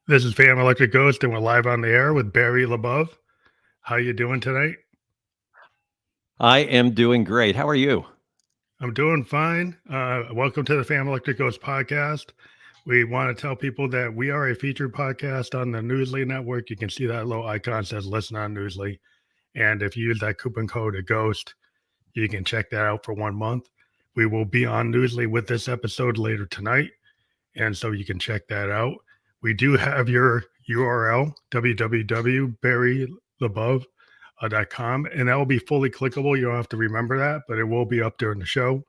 This is Fan Electric Ghost, and we're live on the air with Barry LaBov. How you doing tonight? I am doing great. How are you? I'm doing fine. Welcome to the Fan Electric Ghost podcast. We want to tell people that we are a featured podcast on the Newsly network. You can see that little icon says "Listen on Newsly," and if you use that coupon code Ghost, you can check that out for 1 month. We will be on Newsly with this episode later tonight, and so you can check that out. We do have your URL www.barrylabove.com, and that will be fully clickable. You don't have to remember that, but it will be up during the show.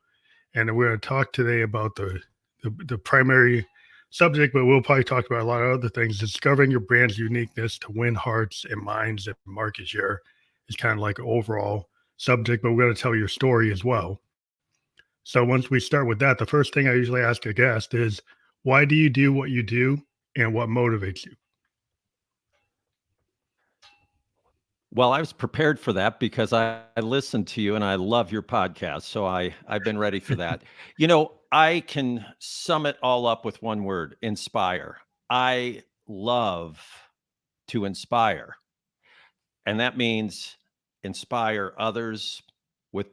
And we're going to talk today about the primary subject, but we'll probably talk about a lot of other things. Discovering your brand's uniqueness to win hearts and minds and market share is kind of like an overall subject, but we're going to tell your story as well. So once we start with that, the first thing I usually ask a guest is, why do you do what you do and what motivates you? Well, I was prepared for that because I listened to you and I love your podcast. So I've been ready for that. I can sum it all up with one word: inspire. I love to inspire. And that means inspire others with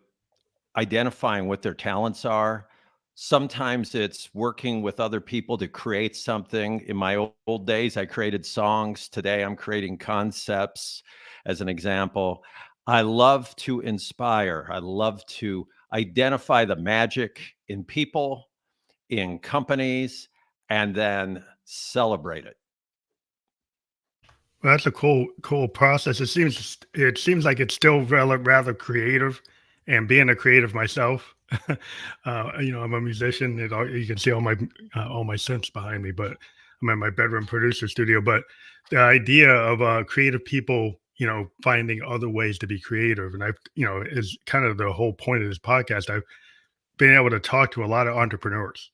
identifying what their talents are. Sometimes it's working with other people to create something. In my old days, I created songs. Today, I'm creating concepts, as an example. I love to inspire. I love to identify the magic in people, in companies, and then celebrate it. Well, that's a cool process. It seems like it's still rather creative, and being a creative myself, I'm a musician. You can see all my synths behind me, but I'm in my bedroom producer studio. But the idea of creative people, finding other ways to be creative, and is kind of the whole point of this podcast. I've been able to talk to a lot of entrepreneurs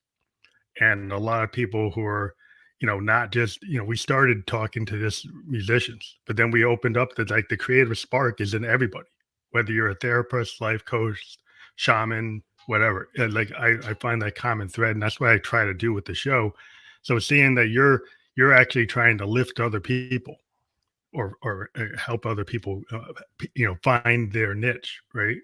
and a lot of people who are not just we started talking to just musicians, but then we opened up that like the creative spark is in everybody, whether you're a therapist, life coach, shaman, whatever. And like I find that common thread, and that's what I try to do with the show. So seeing that you're actually trying to lift other people or help other people find their niche, right?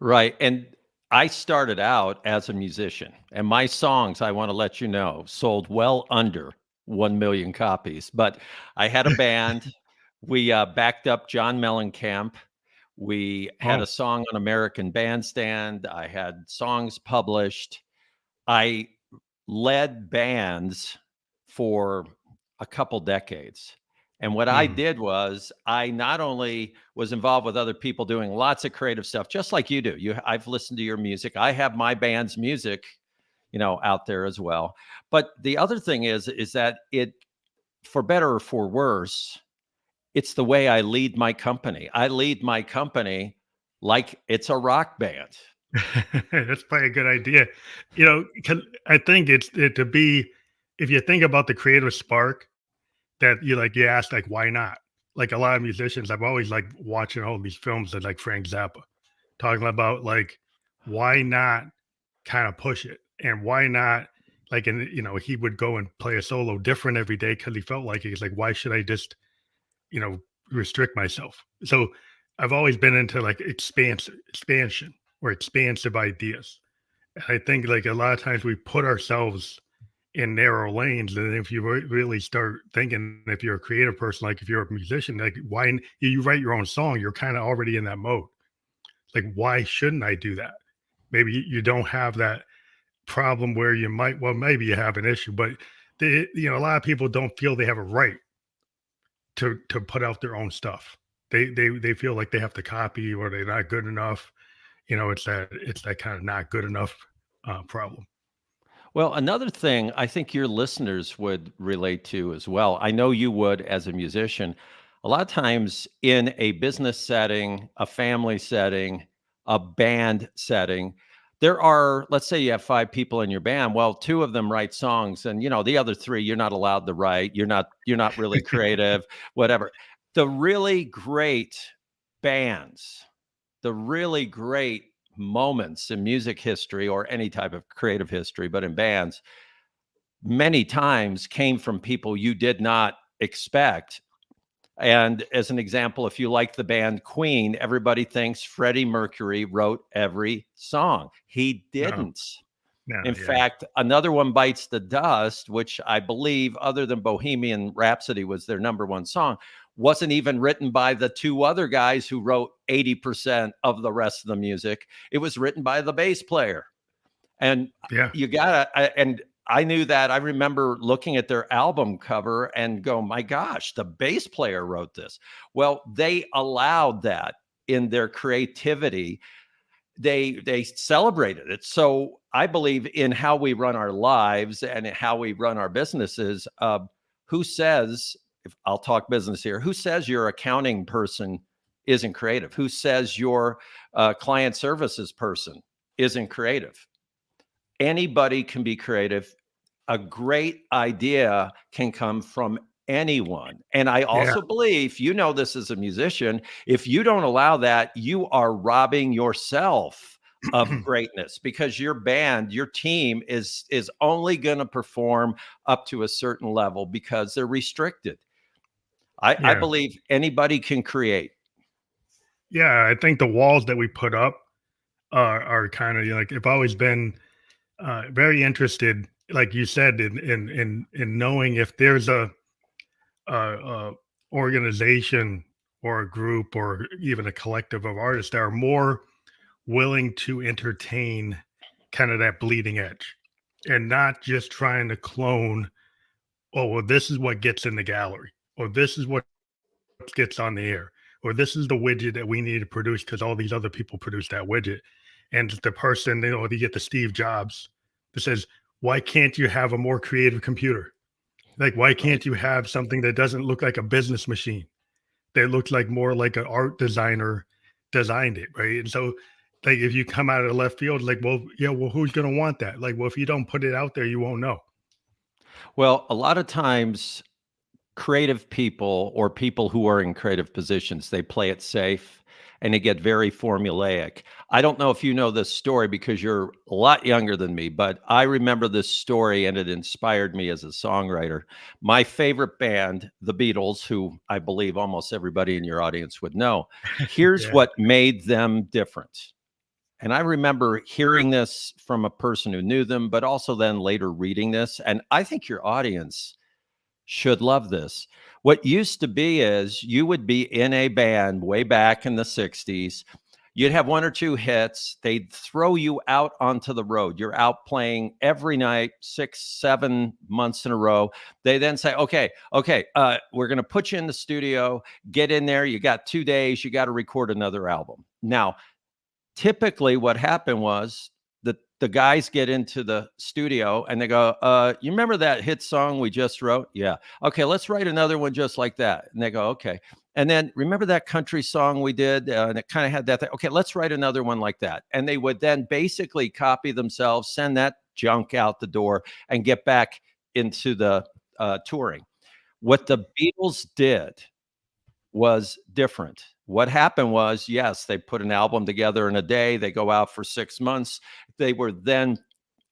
Right. And I started out as a musician, and my songs, I want to let you know, sold well under 1 million copies. But I had a band. We backed up John Mellencamp. We had Oh, a song on American Bandstand. I had songs published. I led bands for a couple decades. And what I mm, did was I not only was involved with other people doing lots of creative stuff, just like you do. I've listened to your music. I have my band's music, out there as well. But the other thing is that it, for better or for worse, it's the way I lead my company. I lead my company like it's a rock band. that's probably a good idea. 'Cause I think to be, if you think about the creative spark that you asked, like, why not? Like a lot of musicians, I've always like watching all these films that like Frank Zappa talking about like, why not kind of push it, and why not, like, and he would go and play a solo different every day because he felt like he's like, why should I just you know, restrict myself. So I've always been into like expansion or expansive ideas. And I think like a lot of times we put ourselves in narrow lanes. And if you really start thinking, if you're a creative person, like if you're a musician, like you write your own song, you're kind of already in that mode. Like, why shouldn't I do that? Maybe you don't have that problem where you might, well, maybe you have an issue, but a lot of people don't feel they have a right to put out their own stuff. They feel like they have to copy or they're not good enough. It's that kind of not good enough problem. Well, another thing I think your listeners would relate to as well. I know you would as a musician. A lot of times in a business setting, a family setting, a band setting, there are, let's say you have 5 people in your band. Well, 2 of them write songs and the other 3 you're not allowed to write. You're not really creative, whatever. The really great bands, the really great moments in music history or any type of creative history, but in bands, many times came from people you did not expect. And as an example, if you like the band Queen, everybody thinks Freddie Mercury wrote every song. He No, didn't. no, In yeah, fact, another one bites the dust, which I believe, other than Bohemian Rhapsody was their number one song, wasn't even written by the two other guys who wrote 80% of the rest of the music. It was written by the bass player. And yeah, you gotta, and I knew that. I remember looking at their album cover and go, my gosh, the bass player wrote this. Well, they allowed that in their creativity. They celebrated it. So I believe in how we run our lives and how we run our businesses. Who says, if I'll talk business here, who says your accounting person isn't creative? Who says your client services person isn't creative? Anybody can be creative. A great idea can come from anyone. And I yeah, also believe, you know, this as a musician, if you don't allow that, you are robbing yourself of greatness, because your band, your team is only going to perform up to a certain level because they're restricted. I yeah, believe anybody can create. yeah. I think the walls that we put up are kind of like, I've always been very interested, like you said, in knowing if there's a organization or a group or even a collective of artists that are more willing to entertain kind of that bleeding edge and not just trying to clone, oh, well, this is what gets in the gallery, or this is what gets on the air, or this is the widget that we need to produce because all these other people produce that widget. And the person, you get the Steve Jobs that says, why can't you have a more creative computer? Like, why Right. can't you have something that doesn't look like a business machine? That looks like more like an art designer designed it, right? And so, like, if you come out of left field, like, well, yeah, well, who's going to want that? Like, well, if you don't put it out there, you won't know. Well, a lot of times creative people or people who are in creative positions, they play it safe and they get very formulaic. I don't know if you know this story because you're a lot younger than me, but I remember this story and it inspired me as a songwriter. My favorite band, the Beatles, who I believe almost everybody in your audience would know, here's Yeah. what made them different. And I remember hearing this from a person who knew them, but also then later reading this. And I think your audience should love this. What used to be is you would be in a band way back in the 60s. You'd have one or two hits. They'd throw you out onto the road. You're out playing every night, 6, 7 months in a row. They then say, we're going to put you in the studio. Get in there. You got 2 days. You got to record another album. Now, typically what happened was the guys get into the studio and they go, you remember that hit song we just wrote? Yeah. Okay, let's write another one just like that. And they go, okay. And then remember that country song we did? And it kind of had that thing. Okay, let's write another one like that. And they would then basically copy themselves, send that junk out the door, and get back into the touring. What the Beatles did was different. What happened was, yes, they put an album together in a day. They go out for 6 months. They were then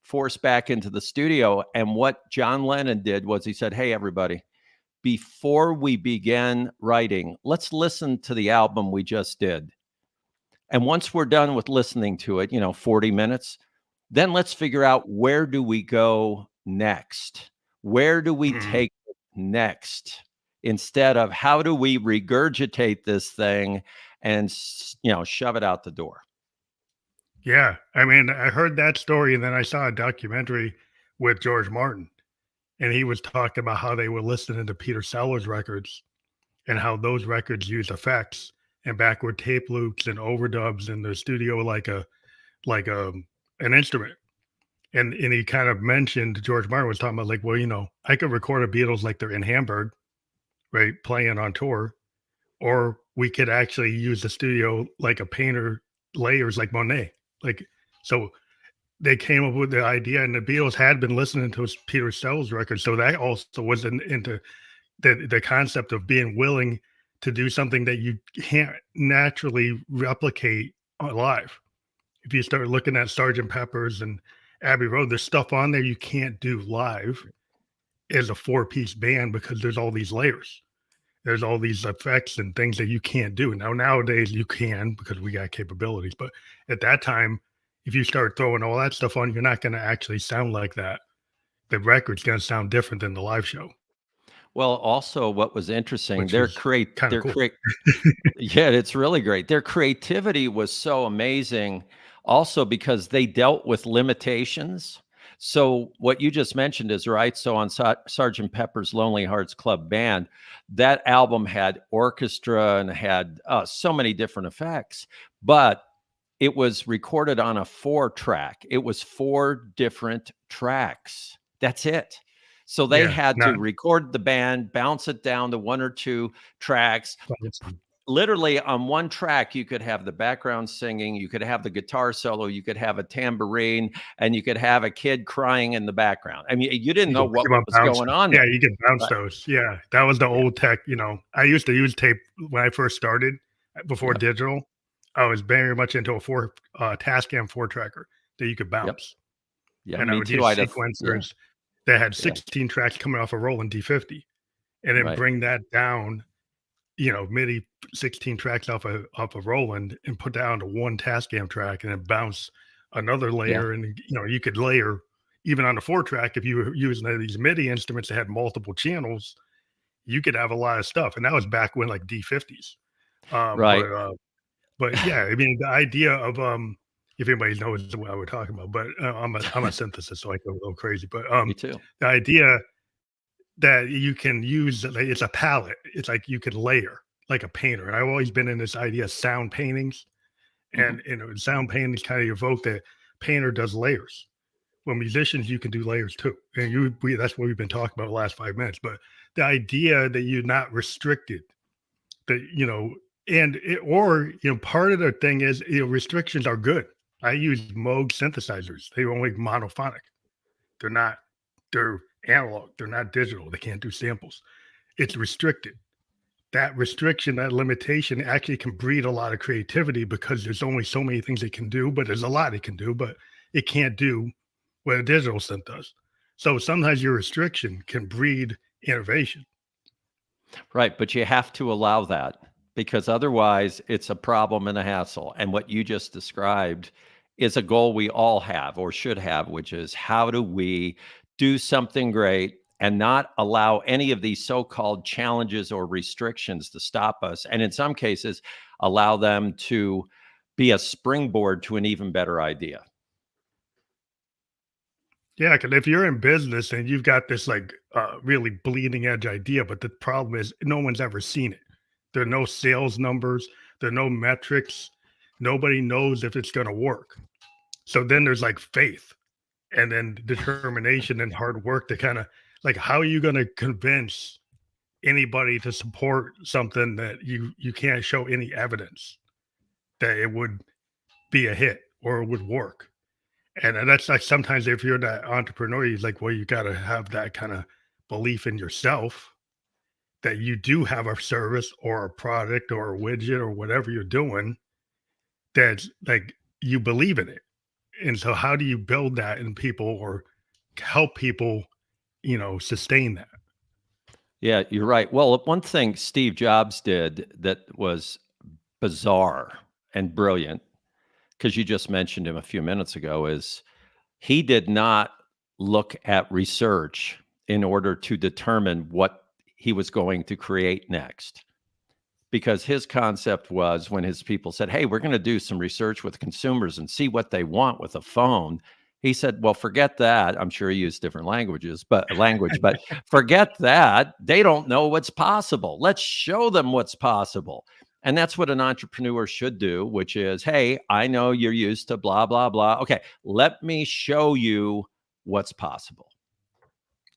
forced back into the studio. And what John Lennon did was he said, hey, everybody, before we begin writing, let's listen to the album we just did. And once we're done with listening to it, 40 minutes, then let's figure out, where do we go next? Where do we Mhm. take it next? Instead of how do we regurgitate this thing and shove it out the door. Yeah. I mean, I heard that story and then I saw a documentary with George Martin, and he was talking about how they were listening to Peter Sellers records and how those records use effects and backward tape loops and overdubs in the studio like an instrument. And he kind of mentioned, George Martin was talking about, like, well, I could record a Beatles like they're in Hamburg, right, playing on tour, or we could actually use the studio like a painter layers like Monet. Like, so they came up with the idea, and the Beatles had been listening to Peter Sellers records, so that also was into the concept of being willing to do something that you can't naturally replicate live. If you start looking at Sergeant Pepper's and Abbey Road, there's stuff on there you can't do live, as a 4-piece band because there's all these layers. There's all these effects and things that you can't do. Now, nowadays you can because we got capabilities, but at that time, if you start throwing all that stuff on, you're not going to actually sound like that. The record's going to sound different than the live show, Well, also what was interesting, which is kind of their cool. create yeah, it's really great. Their creativity was so amazing also because they dealt with limitations. So what you just mentioned is right. So on Sergeant Pepper's Lonely Hearts Club Band, that album had orchestra and had so many different effects, but it was recorded on a 4-track. It was 4 different tracks. That's it. So they Yeah, had to not record the band, bounce it down to 1 or 2 tracks. Literally on 1 track, you could have the background singing, you could have the guitar solo, you could have a tambourine, and you could have a kid crying in the background. I mean, you didn't you know can what keep on was going bouncing. on Yeah, there. you can bounce Right. those. Yeah, that was the Yeah. old tech. I used to use tape when I first started before Yep. digital. I was very much into a Tascam 4-tracker that you could Yep. bounce, Yeah. and I Me would too. use I'd have. Yeah. sequencers that had Yeah. 16 tracks coming off a Roland D50, and then Right. bring that down, MIDI 16 tracks off a Roland and put down to one Tascam track, and then bounce another Yeah. layer, and you could layer even on the 4-track if you were using these MIDI instruments that had multiple channels. You could have a lot of stuff, and that was back when like D50s. Um, Right. but uh, but yeah, I mean the idea of if anybody knows what we're talking about, but I'm a synthesis, so I go a little crazy. But Me too. the idea that you can use like, it's a palette. It's like you can layer like a painter. And I've always been in this idea of sound paintings, Mhm. and sound paintings kind of evoke that painter does layers. Well, musicians, you can do layers too, and that's what we've been talking about the last 5 minutes. But the idea that you're not restricted, that part of the thing is restrictions are good. I use Moog synthesizers; they're only monophonic. They're not. They're analog. They're not digital. They can't do samples. It's restricted. That restriction, that limitation actually can breed a lot of creativity because there's only so many things it can do, but there's a lot it can do, but it can't do what a digital synth does. So sometimes your restriction can breed innovation. Right, but you have to allow that because otherwise it's a problem and a hassle. And what you just described is a goal we all have or should have, which is how do we do something great and not allow any of these so-called challenges or restrictions to stop us, and in some cases, allow them to be a springboard to an even better idea. Yeah, because if you're in business and you've got this like really bleeding edge idea, but the problem is no one's ever seen it. There are no sales numbers, there are no metrics. Nobody knows if it's going to work. So then there's like faith and then determination and hard work to kind of like how are you going to convince anybody to support something that you can't show any evidence that it would be a hit or it would work. And that's like sometimes if you're that entrepreneur, you're like, well, you got to have that kind of belief in yourself that you do have a service or a product or a widget or whatever you're doing that's like you believe in it. And so, how do you build that in people or help people, sustain that? Yeah, you're right. Well, one thing Steve Jobs did that was bizarre and brilliant, because you just mentioned him a few minutes ago, is he did not look at research in order to determine what he was going to create next. Because his concept was when his people said, "Hey, we're going to do some research with consumers and see what they want with a phone." He said, "Well, forget that." I'm sure he used different but forget that. They don't know what's possible. Let's show them what's possible. And that's what an entrepreneur should do, which is, "Hey, I know you're used to blah, blah, blah. Okay, let me show you what's possible."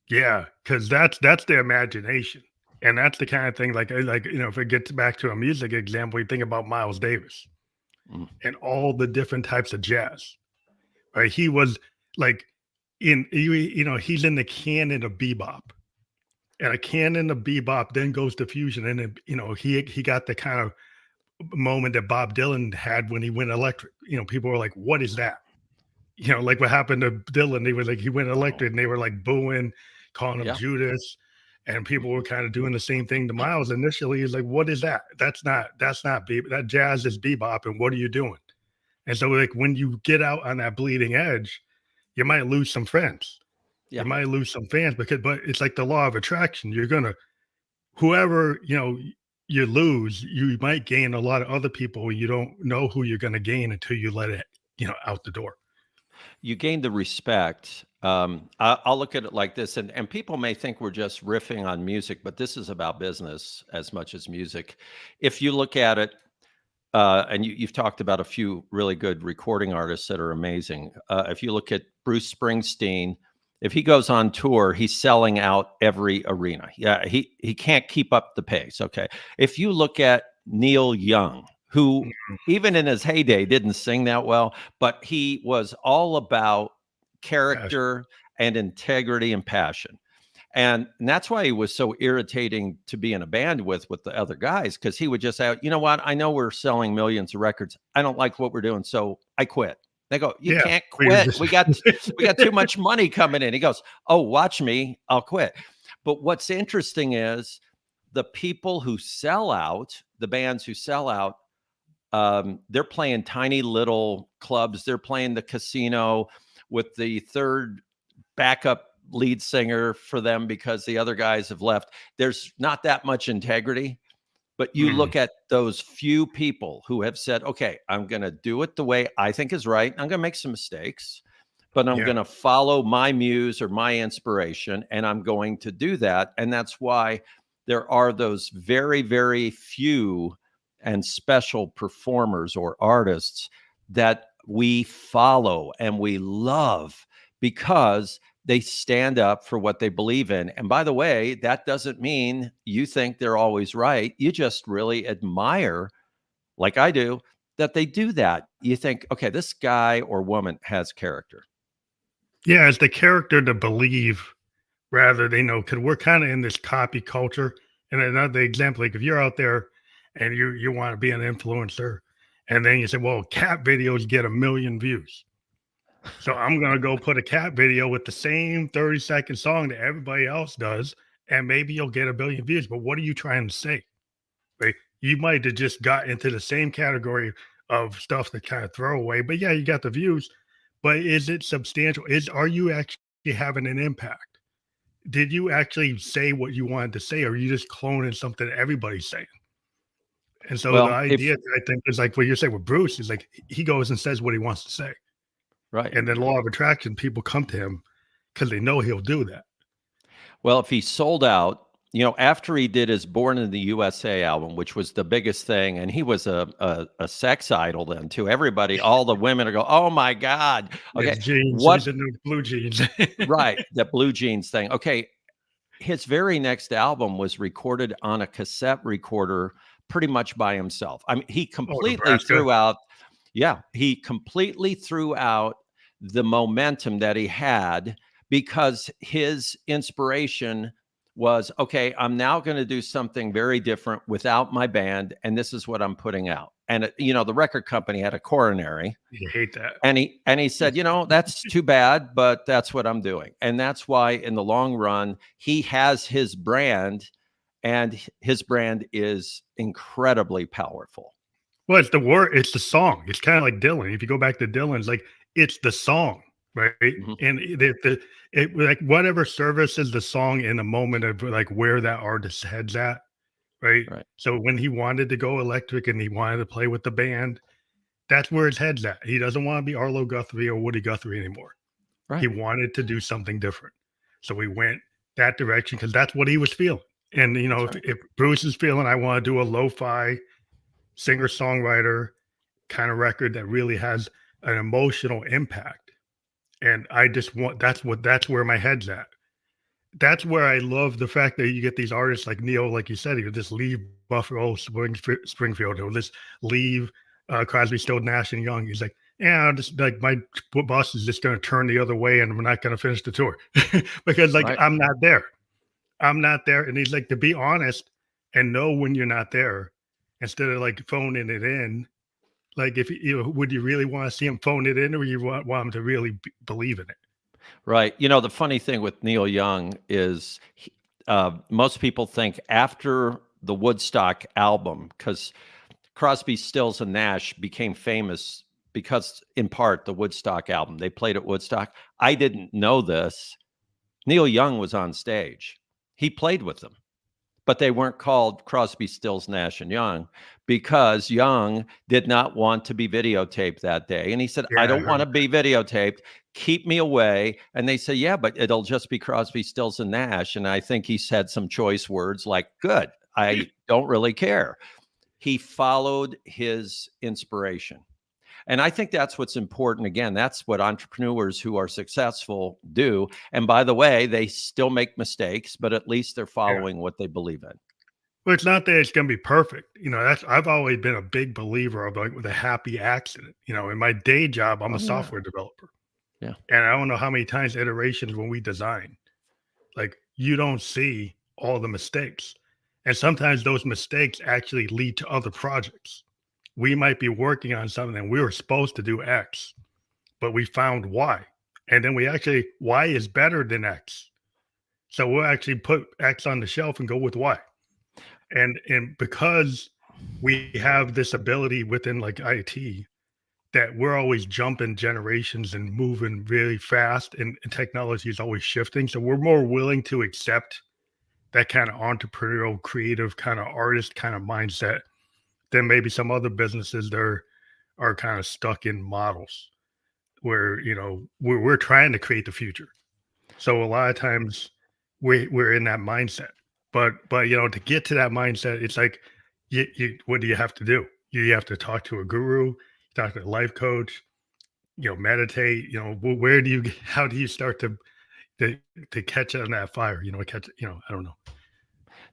Yeah, because that's the imagination, and that's the kind of thing if it gets back to a music example, you think about Miles Davis Mm. and all the different types of jazz. Right? He was like he's in the canon of bebop, and a canon of bebop then goes to fusion, and he got the kind of moment that Bob Dylan had when he went electric. People were like, "What is that?" Like what happened to Dylan. They were like, he went Oh, electric, and they were like booing, calling him Yeah. Judas, and people were Mhm. kind of doing the same thing to Miles initially. He's like, "What is that? That's not that jazz is bebop, and what are you doing?" And so, like, when you get out on that bleeding edge, you might lose some friends. You Yeah. might lose some fans but it's like the law of attraction. You're gonna whoever you lose, you might gain a lot of other people. You don't know who you're gonna gain until you let it out the door. You gain the respect. I'll look at it like this, and people may think we're just riffing on music, but this is about business as much as music. If you look at it, and you've talked about a few really good recording artists that are amazing. If you look at Bruce Springsteen, if he goes on tour, he's selling out every arena. Yeah, he can't keep up the pace. Okay. If you look at Neil Young, who even in his heyday didn't sing that well, but he was all about Passion. character and integrity and passion. And that's why he was so irritating to be in a band with the other guys, because he would just say, you know what? I know we're selling millions of records. I don't like what we're doing, so I quit. They go, you Yeah, can't we were quit. just We got too much money coming in. He goes, oh, watch me, I'll quit. But what's interesting is the people who sell out, the bands who sell out, they're playing tiny little clubs. They're playing the casino with the third backup lead singer for them because the other guys have left. There's not that much integrity, but you Mm, look at those few people who have said, okay, I'm going to do it the way I think is right. I'm going to make some mistakes, but I'm yeah. going to follow my muse or my inspiration, and I'm going to do that. And that's why there are those very, very few and special performers or artists that we follow and we love because they stand up for what they believe in. And by the way, that doesn't mean you think they're always right. You just really admire, like I do, that they do that. You think, okay, this guy or woman has character. Yeah, it's the character to believe rather they know because we're kind of in this copy culture. And another example, like if you're out there and you want to be an influencer, and then you say, well, cat videos get 1 million views. So I'm gonna go put a cat video with the same 30-second song that everybody else does, and maybe you'll get 1 billion views. But what are you trying to say? Right? You might have just got into the same category of stuff that kind of throwaway, but yeah, you got the views. But is it substantial? Are you actually having an impact? Did you actually say what you wanted to say, or are you just cloning something that everybody's saying? And so the Well, if idea, I think, is like what you're saying with Bruce is like he goes and says what he wants to say. right. And then law of attraction, people come to him because they know he'll do that. Well, if he sold out, after he did his Born in the USA album, which was the biggest thing, and he was a sex idol then too. Everybody, all the women are go, oh my God. His Okay. jeans, What he's in the blue jeans. right, the blue jeans thing. Okay. His very next album was recorded on a cassette recorder pretty much by himself. I mean, Oh, Nebraska. he completely threw out the momentum that he had because his inspiration was, okay, I'm now going to do something very different without my band, and this is what I'm putting out. And the record company had a coronary, You hate that. and he said, that's too bad, but that's what I'm doing. And that's why in the long run, he has his brand, and his brand is incredibly powerful. Well, it's the word, it's the song. It's kind of like Dylan. If you go back to Dylan's, like it's the song, right? Mhm. And it like whatever services the song in the moment of like where that artist's head's at, right? Right. So when he wanted to go electric and he wanted to play with the band, that's where his head's at. He doesn't want to be Arlo Guthrie or Woody Guthrie anymore. He Right. wanted to do something different. So we went that direction because that's what he was feeling. And That's if, right. if Bruce is feeling I want to do a lo-fi singer-songwriter kind of record that really has an emotional impact. And I just want that's where my head's at. That's where I love the fact that you get these artists like Neil, like you said, he would just leave Buffalo Springfield, or just leave Crosby, Stills, Nash and Young. He's like, yeah, I'm just like my boss is just going to turn the other way, and we're not going to finish the tour because like Right. I'm not there. I'm not there. And he's like, to be honest and know when you're not there instead of like phoning it in. Like, if would you really want to see him phone it in, or you want him to really believe in it? Right. You know, the funny thing with Neil Young is most people think after the Woodstock album, because Crosby, Stills, and Nash became famous because, in part, the Woodstock album. They played at Woodstock. I didn't know this. Neil Young was on stage. He played with them, but they weren't called Crosby, Stills, Nash, and Young because Young did not want to be videotaped that day. And he said, I Yeah, I don't want heard. to be videotaped. Keep me away. And they said, yeah, but it'll just be Crosby, Stills, and Nash. And I think he said some choice words like, good, I don't really care. He followed his inspiration. And I think that's what's important. Again, that's what entrepreneurs who are successful do. And by the way, they still make mistakes, but at least they're Yeah. following what they believe in. Well, it's not that it's gonna be perfect. That's I've always been a big believer of like with a happy accident. In my day job, I'm a Oh, yeah. software developer. Yeah. And I don't know how many times iterations when we design, like you don't see all the mistakes. And sometimes those mistakes actually lead to other projects. We might be working on something and we were supposed to do X, but we found Y. And then Y is better than X. So we'll actually put X on the shelf and go with Y. And because we have this ability within like IT that we're always jumping generations and moving really fast and technology is always shifting. So we're more willing to accept that kind of entrepreneurial, creative kind of artist kind of mindset than maybe some other businesses that are kind of stuck in models where, we're trying to create the future. So a lot of times we're in that mindset. But to get to that mindset, it's like what do you have to do? You have to talk to a guru, talk to a life coach, meditate, where do you how do you start to to catch on that fire, I don't know.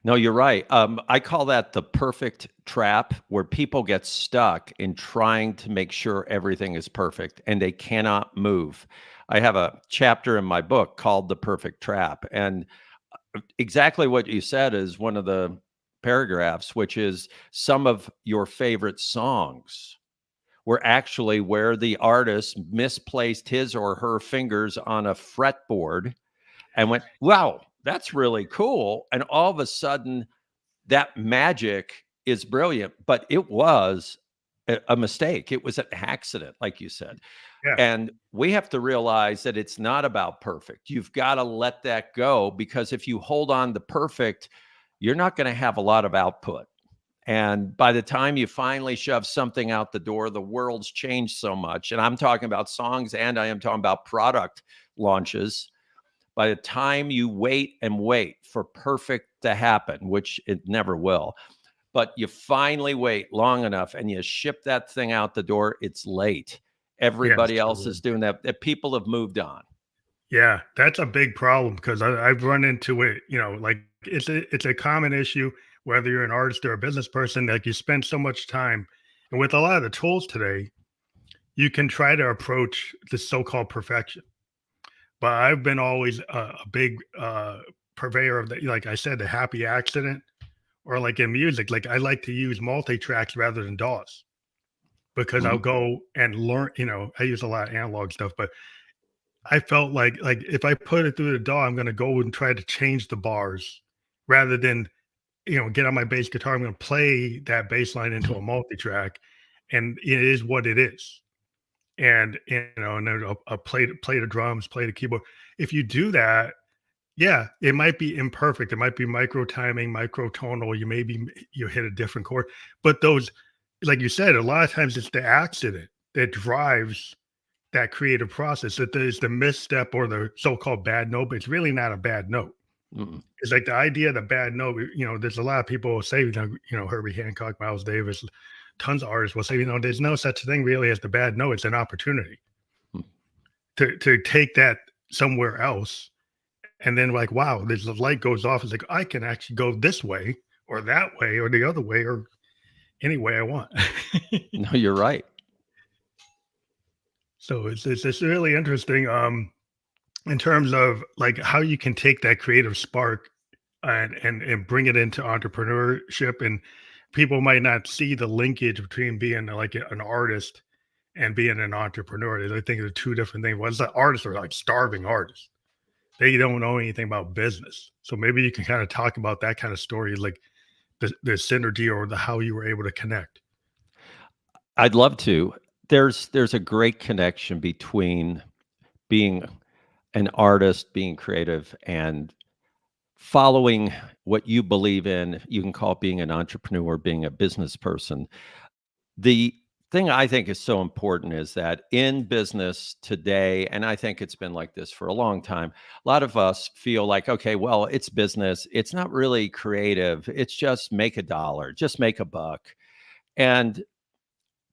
No, you're right. I call that the perfect trap where people get stuck in trying to make sure everything is perfect and they cannot move. I have a chapter in my book called The Perfect Trap. And exactly what you said is one of the paragraphs, which is some of your favorite songs were actually where the artist misplaced his or her fingers on a fretboard and went, wow, that's really cool. And all of a sudden, that magic is brilliant, but it was a mistake. It was an accident, like you said. Yeah, And we have to realize that it's not about perfect. You've got to let that go because if you hold on to perfect, you're not going to have a lot of output. And by the time you finally shove something out the door, the world's changed so much. And I'm talking about songs and I am talking about product launches. By the time you wait and wait for perfect to happen, which it never will, but you finally wait long enough and you ship that thing out the door, it's late. yeah, Everybody else so is doing that. People have moved on. yeah, that's a big problem because I've run into it. Like it's a common issue whether you're an artist or a business person. Like you spend so much time, and with a lot of the tools today, you can try to approach the so-called perfection. But I've been always a big purveyor of the, like I said, the happy accident, or like in music, like I like to use multi tracks rather than DAWs because I'll Mhm. go and learn. I use a lot of analog stuff, but I felt like if I put it through the DAW, I'm going to go and try to change the bars rather than get on my bass guitar. I'm going to play that bass line into a multi track, and it is what it is. And then I'll play the drums, play the keyboard. If you do that, yeah, it might be imperfect. It might be micro timing, microtonal. You hit a different chord, but those, like you said, a lot of times it's the accident that drives that creative process. That there's the misstep or the so-called bad note, but it's really not a bad note. Mm-mm. It's like the idea of the bad note. There's a lot of people who say, Herbie Hancock, Miles Davis, tons of artists will say, there's no such thing really as the bad note. It's an opportunity Mm. to take that somewhere else. And then like, wow, there's the light goes off. It's like, I can actually go this way or that way or the other way or any way I want. No, you're right. So it's really interesting in terms of like how you can take that creative spark and bring it into entrepreneurship. And people might not see the linkage between being like an artist and being an entrepreneur. I think they're two different things. One's the artists are like starving artists. They don't know anything about business. So maybe you can kind of talk about that kind of story, like the synergy or the how you were able to connect. I'd love to. There's a great connection between being an artist, being creative, and following what you believe in. You can call it being an entrepreneur, being a business person. The thing I think is so important is that in business today, and I think it's been like this for a long time, a lot of us feel like, okay, well, it's business. It's not really creative. It's just make a dollar, just make a buck. And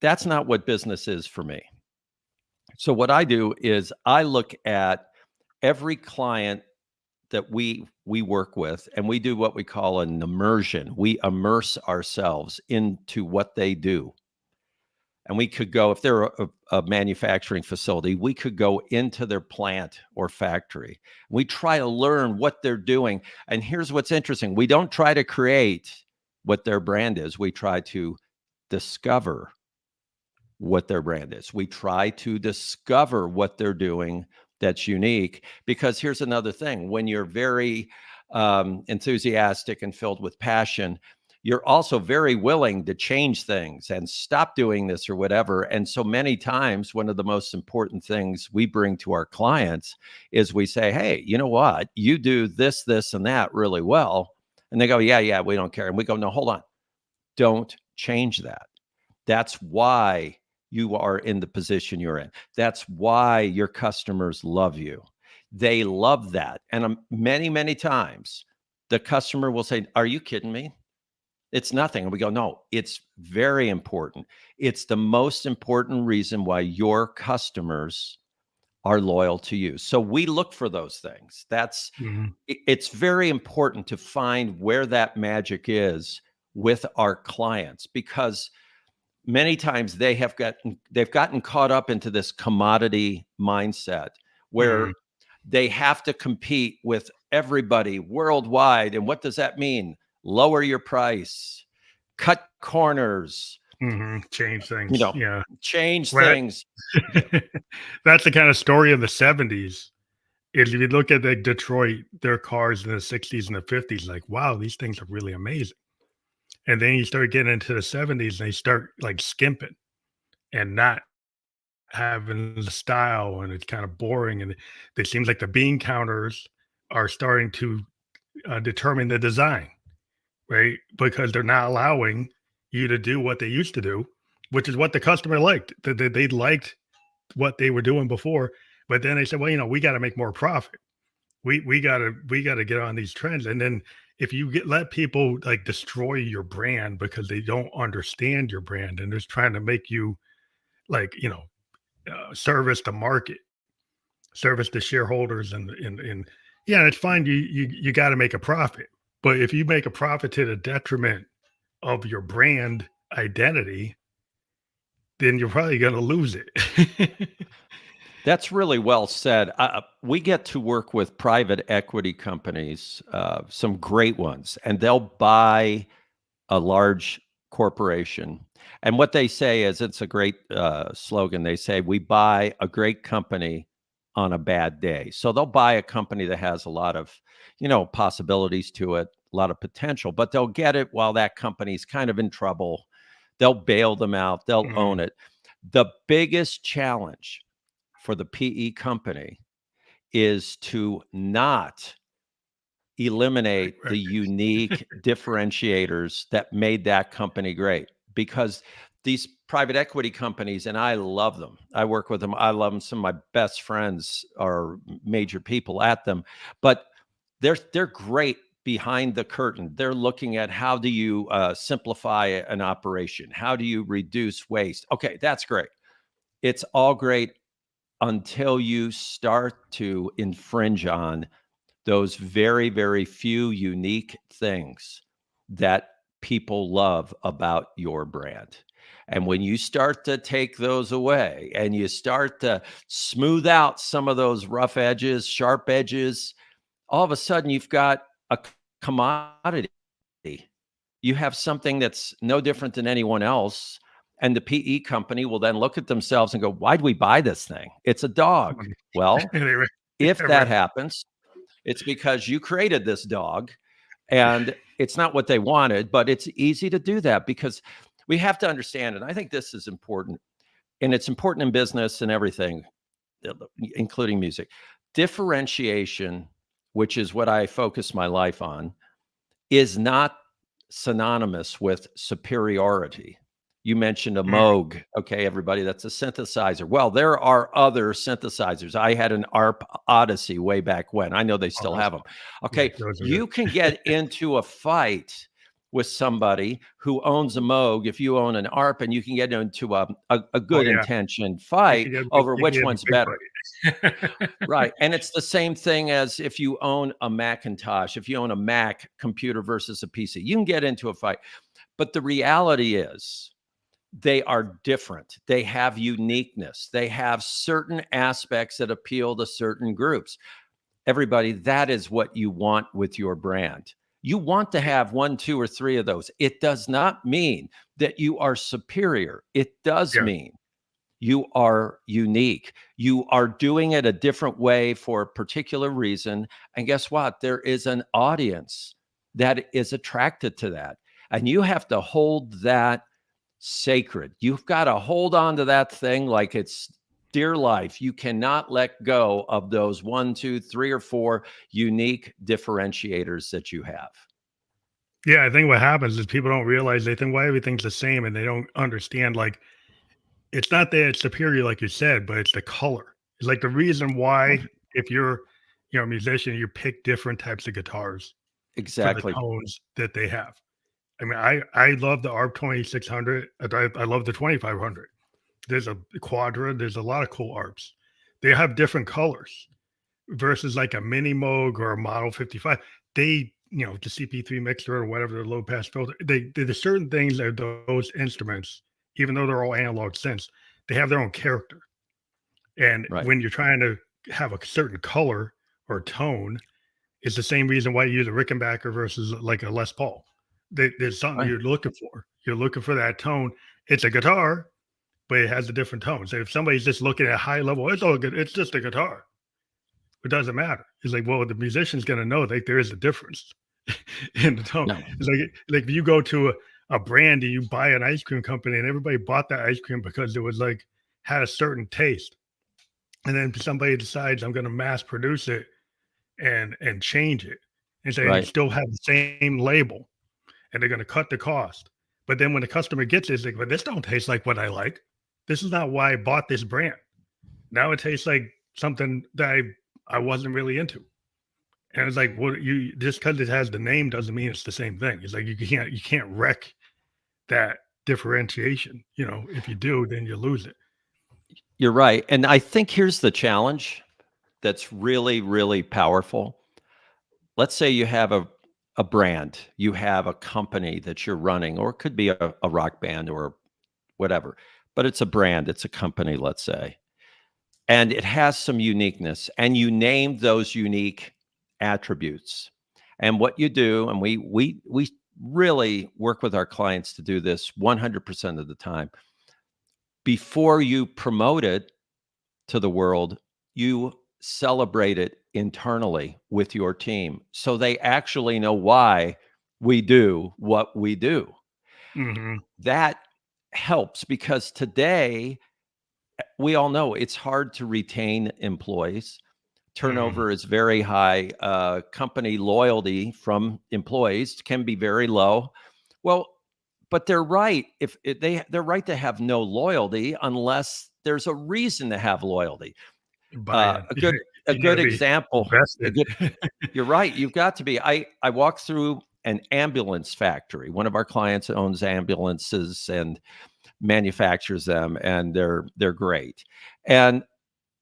that's not what business is for me. So what I do is I look at every client that we work with, and we do what we call an immersion. We immerse ourselves into what they do. And we could go, if they're a manufacturing facility, we could go into their plant or factory. We try to learn what they're doing. And here's what's interesting. We don't try to create what their brand is. We try to discover what their brand is. We try to discover what they're doing that's unique. Because here's another thing. When you're very enthusiastic and filled with passion, you're also very willing to change things and stop doing this or whatever. And so many times, one of the most important things we bring to our clients is we say, hey, you know what? You do this, this, and that really well. And they go, yeah, we don't care. And we go, no, hold on. Don't change that. That's why you are in the position you're in. That's why your customers love you. They love that. And many, many times the customer will say, are you kidding me? It's nothing. And we go, no, it's very important. It's the most important reason why your customers are loyal to you. So we look for those things. Mhm. It's very important to find where that magic is with our clients, because many times they've gotten caught up into this commodity mindset where Mhm. they have to compete with everybody worldwide. And what does that mean? Lower your price, cut corners, Mhm. Change you things. know, Yeah. change Well, things. Yeah. that's the kind of story of the 70s. If you look at like Detroit, their cars in the 60s and the 50s, like, wow, these things are really amazing. And then you start getting into the 70s and they start like skimping and not having the style, and it's kind of boring. And it seems like the bean counters are starting to determine the design, right? Because they're not allowing you to do what they used to do, which is what the customer liked. They liked what they were doing before, but then they said, well, we got to make more profit. We gotta get on these trends. And then if you let people like destroy your brand because they don't understand your brand and they're just trying to make you like service the market, service the shareholders, and yeah, it's fine. You got to make a profit, but if you make a profit to the detriment of your brand identity, then you're probably gonna lose it. That's really well said. We get to work with private equity companies, some great ones, and they'll buy a large corporation. And what they say is, it's a great slogan. They say, we buy a great company on a bad day. So they'll buy a company that has a lot of, possibilities to it, a lot of potential, but they'll get it while that company's kind of in trouble. They'll bail them out. They'll Mhm. own it. The biggest challenge for the PE company is to not Right, eliminate the right. unique differentiators that made that company great. Because these private equity companies, and I love them, I work with them, I love them, some of my best friends are major people at them, but they're great behind the curtain. They're looking at, how do you simplify an operation, how do you reduce waste? Okay, that's great. It's all great until you start to infringe on those very, very few unique things that people love about your brand. And when you start to take those away and you start to smooth out some of those rough edges, sharp edges, all of a sudden you've got a commodity. You have something that's no different than anyone else. And the PE company will then look at themselves and go, why'd we buy this thing? It's a dog. Well, Anyway, if that right. happens, it's because you created this dog and it's not what they wanted, but it's easy to do that because we have to understand, and I think this is important, and it's important in business and everything, including music. Differentiation, which is what I focus my life on, is not synonymous with superiority. You mentioned a Mm, Moog. Okay, everybody, that's a synthesizer. Well, there are other synthesizers. I had an ARP Odyssey way back when. I know they oh, still those, have them. yeah, Okay, those are good. you can get into a fight with somebody who owns a Moog if you own an ARP, and you can get into a Oh good yeah, intentioned fight over you can which get a one's big better. fight. Right. And it's the same thing as if you own a Macintosh, if you own a Mac computer versus a PC, you can get into a fight. But the reality is they are different. They have uniqueness. They have certain aspects that appeal to certain groups. Everybody, that is what you want with your brand. You want to have one, two, or three of those. It does not mean that you are superior. It does Yeah, mean you are unique. You are doing it a different way for a particular reason. And guess what? There is an audience that is attracted to that. And you have to hold that sacred. You've got to hold on to that thing like it's dear life. You cannot let go of those one, two, three, or four unique differentiators that you have. yeah. I think what happens is people don't realize they think, why everything's the same, and they don't understand like it's not that it's superior, like you said, but it's the color. It's like the reason Oh, why if you're a musician, you pick different types of guitars for the exactly. tones that they have. I mean, I love the ARP 2600. I love the 2500. There's a Quadra. There's a lot of cool ARPs. They have different colors versus like a Mini Moog or a Model 55. They, the CP3 mixer or whatever, the low pass filter. There's certain things that those instruments, even though they're all analog synths, they have their own character. And Right. when you're trying to have a certain color or tone, it's the same reason why you use a Rickenbacker versus like a Les Paul. There's something Right. you're looking for. You're looking for that tone. It's a guitar, but it has a different tone. So if somebody's just looking at high level, it's all good. It's just a guitar. It doesn't matter. It's like, well, the musician's going to know that there is a difference in the tone. No. It's like if you go to a brand and you buy an ice cream company and everybody bought that ice cream because it was like had a certain taste, and then somebody decides I'm going to mass produce it and change it and say and Right. still have the same label, and they're going to cut the cost. But then when the customer gets it, it's like, but this don't taste like what I like. This is not why I bought this brand. Now it tastes like something that I wasn't really into. And it's like, well, you just because it has the name doesn't mean it's the same thing. It's like you can't wreck that differentiation. If you do, then you lose it. You're right. And I think here's the challenge that's really, really powerful. Let's say you have a brand, you have a company that you're running, or it could be a rock band or whatever, but it's a brand, it's a company, let's say, and it has some uniqueness, and you name those unique attributes. And what you do, and we really work with our clients to do this 100% of the time. Before you promote it to the world, you celebrate it internally with your team so they actually know why we do what we do. Hmm. That helps because today we all know it's hard to retain employees. Hmm. Turnover is very high. Company loyalty from employees can be very low. Well, but they're right if they're right to have no loyalty unless there's a reason to have loyalty. Buy-in. A good a You got good to be example, a invested. good you're right, you've got to be. I walked through an ambulance factory. One of our clients owns ambulances and manufactures them, and they're great. And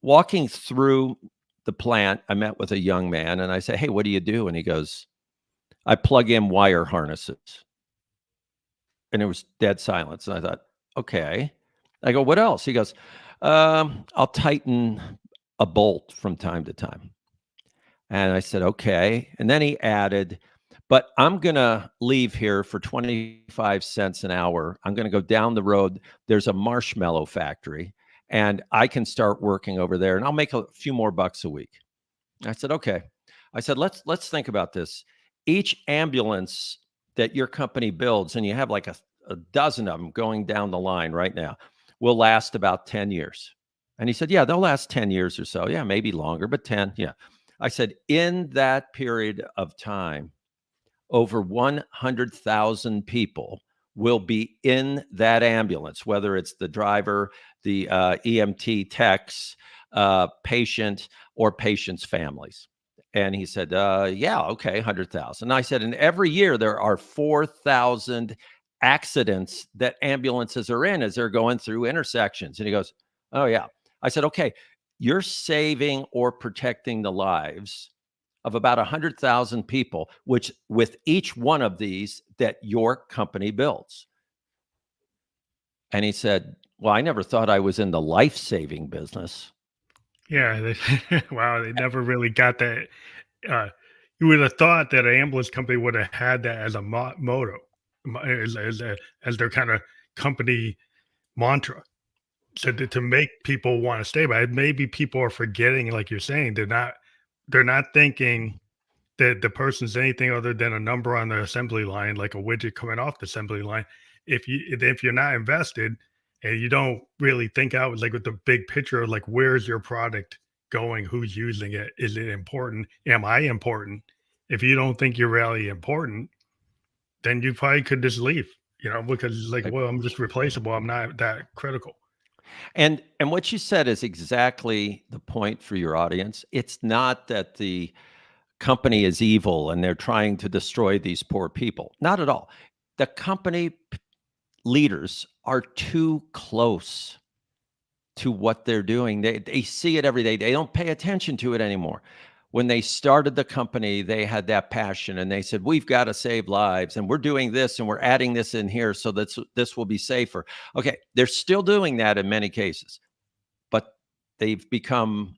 walking through the plant, I met with a young man and I said, "Hey, what do you do?" And he goes, "I plug in wire harnesses." And it was dead silence. And I thought, okay. I go, "What else?" He goes, "I'll tighten a bolt from time to time." And I said, "Okay." And then he added, but I'm going to leave here for 25 cents an hour. I'm going to go down the road. There's a marshmallow factory, and I can start working over there, and I'll make a few more bucks a week. I said, okay. I said, let's think about this. Each ambulance that your company builds, and you have like a dozen of them going down the line right now, will last about 10 years. And he said, yeah, they'll last 10 years or so. Yeah, maybe longer, but 10. Yeah. I said, in that period of time, over 100,000 people will be in that ambulance, whether it's the driver, the EMT techs, patient, or patient's families. And he said, yeah, okay, 100,000. I said, and every year there are 4,000 accidents that ambulances are in as they're going through intersections. And he goes, oh, yeah. I said, okay, you're saving or protecting the lives of about 100,000 people, which with each one of these that your company builds. And he said, well, I never thought I was in the life-saving business. Yeah, wow, they never really got that. Uh, you would have thought that an ambulance company would have had that as a motto, as their kind of company mantra, so to make people want to stay. But maybe people are forgetting, like you're saying, they're not thinking that the person's anything other than a number on the assembly line, like a widget coming off the assembly line. If you're not invested and you don't really think out like with the big picture of like where's your product going, who's using it, is it important, am I important? If you don't think you're really important, then you probably could just leave, because it's like, Right. well, I'm just replaceable, I'm not that critical. And what you said is exactly the point for your audience. It's not that the company is evil and they're trying to destroy these poor people. Not at all. The company leaders are too close to what they're doing. They see it every day. They don't pay attention to it anymore. When they started the company, they had that passion and they said, we've got to save lives and we're doing this and we're adding this in here so that this will be safer. Okay, they're still doing that in many cases, but they've become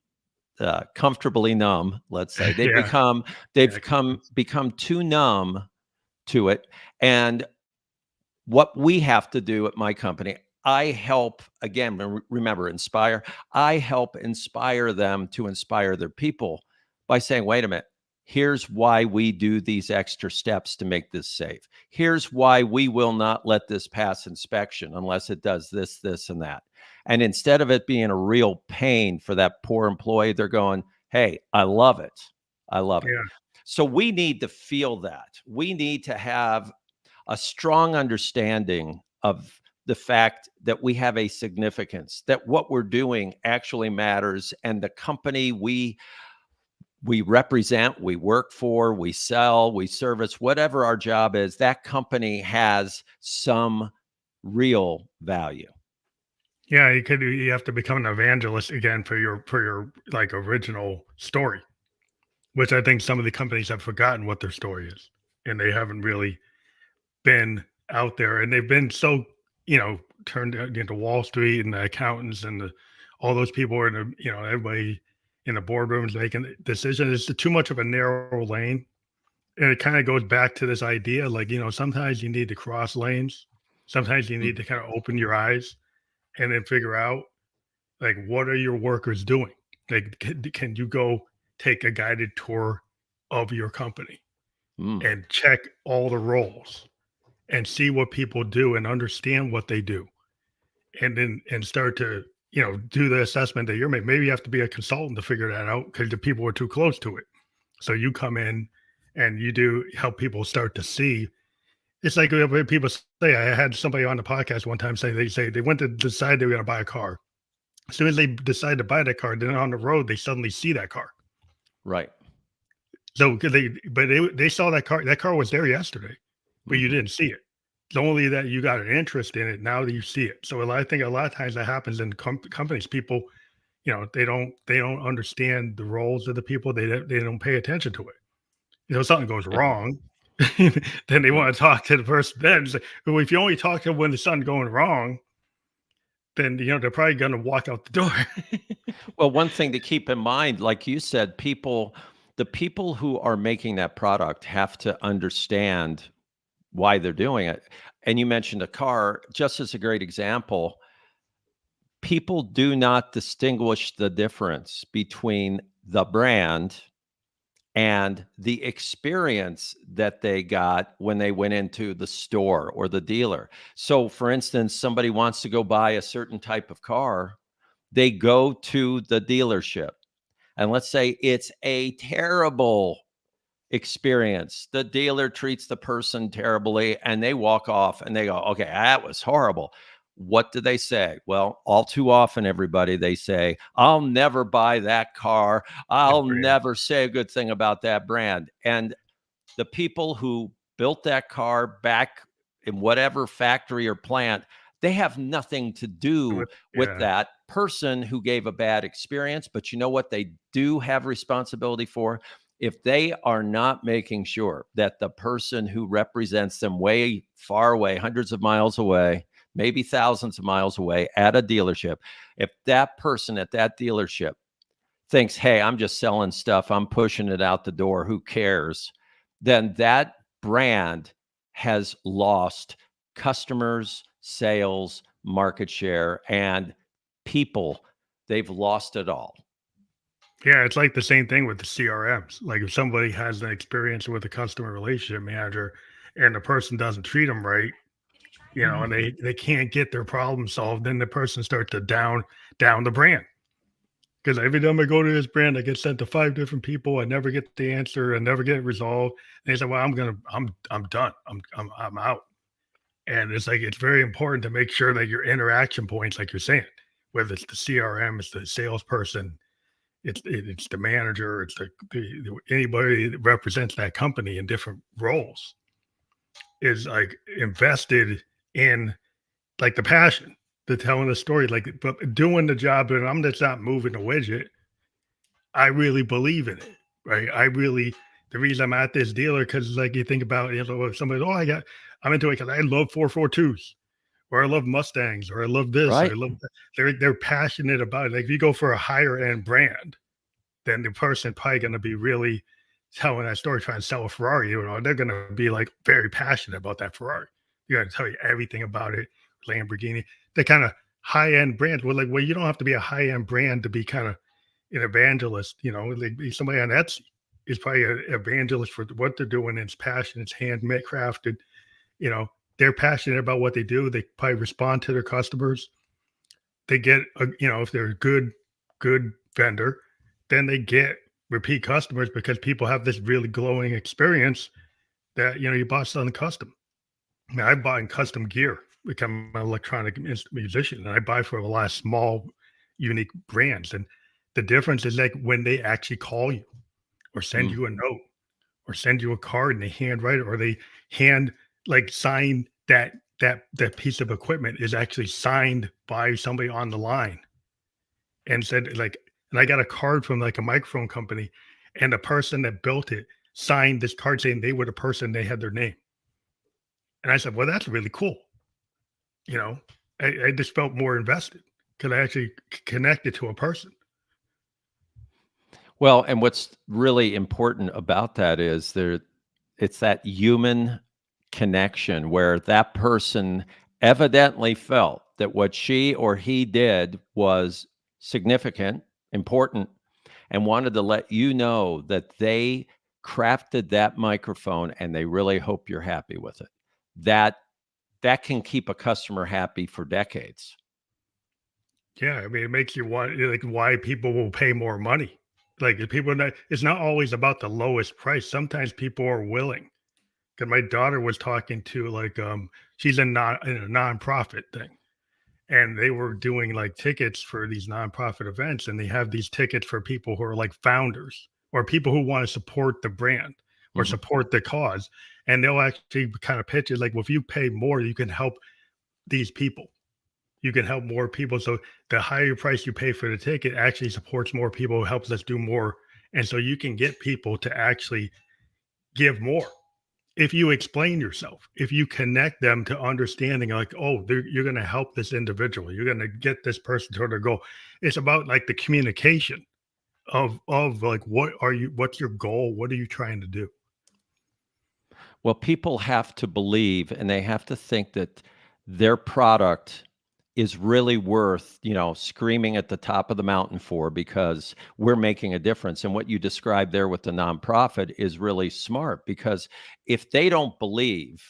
comfortably numb, let's say. They've Yeah, become yeah, become too numb to it. And what we have to do at my company, I help, again, remember, inspire. I help inspire them to inspire their people by saying, wait a minute, here's why we do these extra steps to make this safe. Here's why we will not let this pass inspection unless it does this, this, and that. And instead of it being a real pain for that poor employee, they're going, hey, I love it. I love it. yeah. So we need to feel that. We need to have a strong understanding of the fact that we have a significance, that what we're doing actually matters, and the company we represent, we work for, we sell, we service, whatever our job is, that company has some real value. Yeah, you have to become an evangelist again for your like original story, which I think some of the companies have forgotten what their story is, and they haven't really been out there, and they've been so turned into Wall Street and the accountants and all those people are in the everybody in the boardrooms making decisions. It's too much of a narrow lane, and it kind of goes back to this idea, like sometimes you need to cross lanes, sometimes you need to kind of open your eyes and then figure out like what are your workers doing? Like can you go take a guided tour of your company Mm, and check all the roles and see what people do and understand what they do, and then start to do the assessment that you're making. Maybe you have to be a consultant to figure that out because the people are too close to it. So you come in and you do help people start to see. It's like when people say, I had somebody on the podcast one time say they went to decide they were going to buy a car. As soon as they decide to buy that car, then on the road they suddenly see that car. right. So they saw that car. That car was there yesterday, but you Mhm. didn't see it. It's only that you got an interest in it now that you see it. So I think a lot of times that happens in companies. People, they don't understand the roles of the people. They don't pay attention to it. Something goes Right. wrong, then they Right. want to talk to the person. Then it's like, well, if you only talk to them when the something going wrong, then they're probably going to walk out the door. Well, one thing to keep in mind, like you said, people the people who are making that product have to understand why they're doing it. And you mentioned a car, just as a great example. People do not distinguish the difference between the brand and the experience that they got when they went into the store or the dealer. So, for instance, somebody wants to go buy a certain type of car, they go to the dealership. And let's say it's a terrible experience. The dealer treats the person terribly and they walk off and they go, okay, that was horrible. What do they say? Well, all too often, everybody, they say, I'll never buy that car. The I'll brand. never say a good thing about that brand. And the people who built that car back in whatever factory or plant, they have nothing to do with Yeah. that person who gave a bad experience. But you know what they do have responsibility for? If they are not making sure that the person who represents them way far away, hundreds of miles away, maybe thousands of miles away at a dealership, if that person at that dealership thinks, hey, I'm just selling stuff, I'm pushing it out the door, who cares? Then that brand has lost customers, sales, market share, and people. They've lost it all. Yeah, it's like the same thing with the CRMs. Like if somebody has an experience with a customer relationship manager and the person doesn't treat them right, and they can't get their problem solved, then the person starts to down the brand. Because every time I go to this brand, I get sent to 5 different people. I never get the answer. I never get it resolved. And they say, "Well, I'm done. I'm out." And it's like it's very important to make sure that your interaction points, like you're saying, whether it's the CRM, it's the salesperson, it's the manager, it's anybody that represents that company in different roles, is like invested in like the passion, the telling the story, like but doing the job. And I'm just not moving a widget. I really believe in it, right? The reason I'm at this dealer because like you think about, if somebody, oh, I'm into it because I love 442s or I love Mustangs or I love this or I Right. love that. They're passionate about it. Like if you go for a higher end brand, then the person probably going to be really telling that story, trying to sell a Ferrari. They're going to be like very passionate about that Ferrari. They're going to tell you everything about it. Lamborghini, the kind of high end brands. Well, you don't have to be a high end brand to be kind of an evangelist. Like somebody on Etsy is probably an evangelist for what they're doing. It's passion. It's handmade, crafted. You know, they're passionate about what they do. They probably respond to their customers. They get, if they're a good vendor, then they get repeat customers because people have this really glowing experience that, you bought something custom. I mean, I buy in custom gear, become an electronic musician, and I buy for a lot of small, unique brands. And the difference is like when they actually call you or send Mm. you a note or send you a card and they handwrite it or they hand like sign that piece of equipment is actually signed by somebody on the line and said like, and I got a card from like a microphone company, and the person that built it signed this card saying they were the person, they had their name. And I said, well, that's really cool. You know, I just felt more invested because I actually connected to a person. Well, and what's really important about that is it's that human connection where that person evidently felt that what she or he did was significant, important, and wanted to let you know that they crafted that microphone and they really hope you're happy with it. That that can keep a customer happy for decades. Yeah, I mean, it makes you want like why people will pay more money. Like if people not, it's not always about the lowest price. Sometimes people are willing. Because my daughter was talking to like she's in a nonprofit thing, and they were doing like tickets for these nonprofit events, and they have these tickets for people who are like founders or people who want to support the brand or Mhm. support the cause, and they'll actually kind of pitch it like, well, if you pay more, you can help these people. You can help more people. So the higher price you pay for the ticket actually supports more people, helps us do more, and so you can get people to actually give more if you explain yourself, if you connect them to understanding, like, oh, you're going to help this individual, you're going to get this person to their goal. It's about like the communication. of like what's your goal? What are you trying to do? Well, people have to believe and they have to think that their product is really worth, screaming at the top of the mountain for because we're making a difference. And what you described there with the nonprofit is really smart because if they don't believe,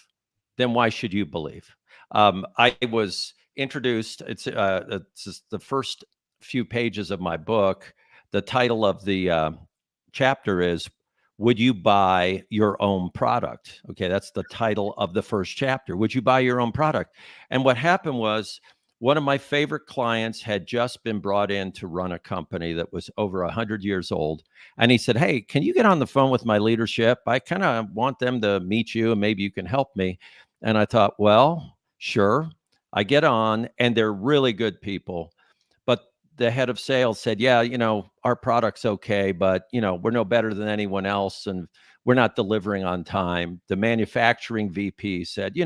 then why should you believe? I was introduced, it's just the first few pages of my book. The title of the chapter is would you buy your own product? Okay, that's the title of the first chapter. Would you buy your own product? And what happened was one of my favorite clients had just been brought in to run a company that was over 100 years old. And he said, "Hey, can you get on the phone with my leadership? I kind of want them to meet you and maybe you can help me." And I thought, well, sure. I get on and they're really good people. But the head of sales said, "Yeah, our product's okay, but, we're no better than anyone else and we're not delivering on time." The manufacturing VP said,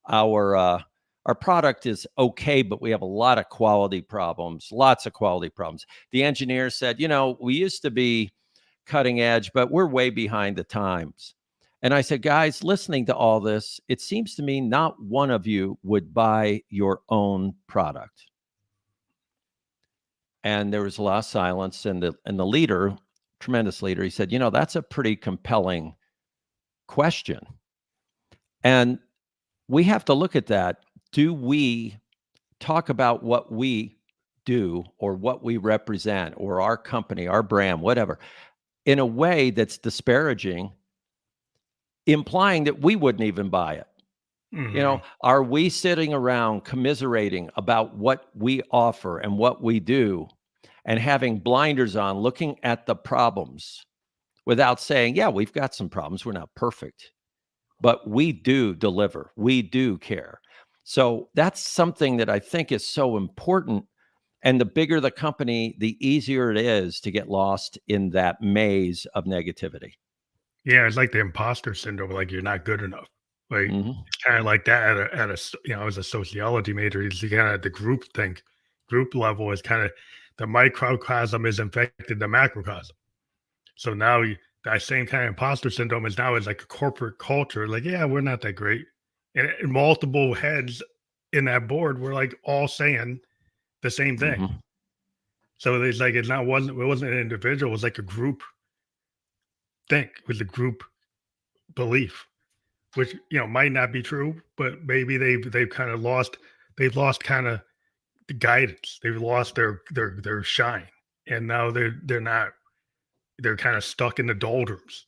our our product is okay, but we have a lot of quality problems, lots of quality problems. The engineer said, we used to be cutting edge, but we're way behind the times." And I said, "Guys, listening to all this, it seems to me not one of you would buy your own product." And there was a lot of silence. And the leader, tremendous leader, he said, "That's a pretty compelling question." And we have to look at that. Do we talk about what we do or what we represent or our company, our brand, whatever, in a way that's disparaging, implying that we wouldn't even buy it? Hmm. Are we sitting around commiserating about what we offer and what we do and having blinders on, looking at the problems without saying, yeah, we've got some problems. We're not perfect, but we do deliver. We do care. So that's something that I think is so important. And the bigger the company, the easier it is to get lost in that maze of negativity. Yeah, it's like the imposter syndrome, like you're not good enough. Like Hmm. it's kind of like that as a sociology major, it's kind of the group think, group level is kind of the microcosm is infected the macrocosm. So now that same kind of imposter syndrome is now is like a corporate culture. Like, yeah, we're not that great, and multiple heads in that board were like all saying the same thing. Hmm. So it's like it wasn't an individual, it was like a group think, it was a group belief, which might not be true, but maybe they've kind of lost kind of the guidance. They've lost their shine, and now they're not. They're kind of stuck in the doldrums.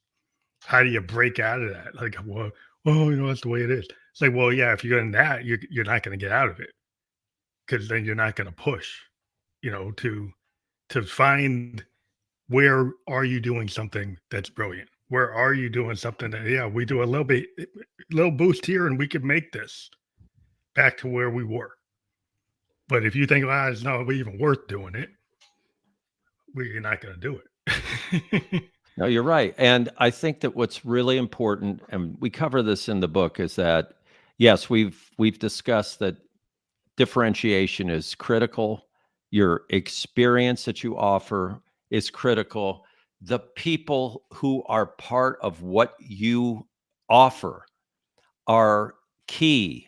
How do you break out of that? Like, well, that's the way it is. It's like, well, yeah, if you're in that, you're not going to get out of it because then you're not going to push. To find where are you doing something that's brilliant? Where are you doing something that, yeah, we do a little boost here and we could make this back to where we were. But if you think, it's not even worth doing it, you're not going to do it. No, you're right. And I think that what's really important, and we cover this in the book, is that yes, we've discussed that differentiation is critical. Your experience that you offer is critical. The people who are part of what you offer are key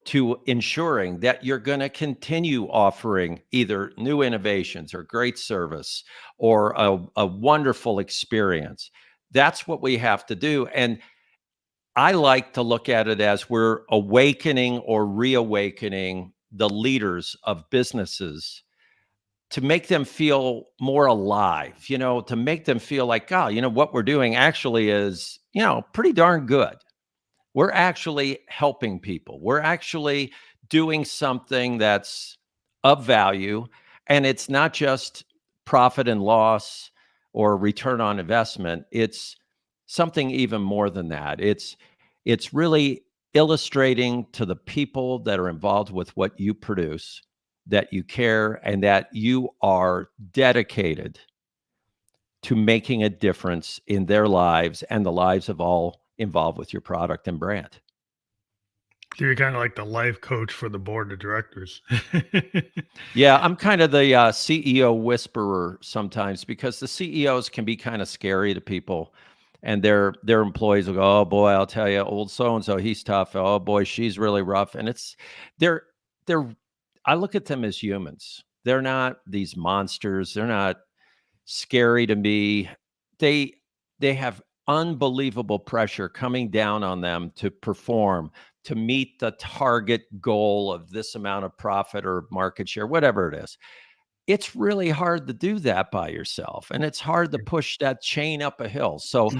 to ensuring that you're going to continue offering either new innovations or great service or a wonderful experience. That's what we have to do. And I like to look at it as we're awakening or reawakening the leaders of businesses to make them feel more alive, to make them feel like, God, what we're doing actually is, pretty darn good. We're actually helping people. We're actually doing something that's of value. And it's not just profit and loss or return on investment. It's something even more than that. It's really illustrating to the people that are involved with what you produce that you care and that you are dedicated to making a difference in their lives and the lives of all involved with your product and brand. So you're kind of like the life coach for the board of directors. Yeah, I'm kind of the CEO whisperer sometimes because the CEOs can be kind of scary to people, and their employees will go, "Oh boy, I'll tell you, old so and so, he's tough. Oh boy, she's really rough." And they're they're I look at them as humans. They're not these monsters. They're not scary to me. They they have unbelievable pressure coming down on them to perform, to meet the target goal of this amount of profit or market share, whatever it is. It's really hard to do that by yourself, and it's hard to push that chain up a hill. So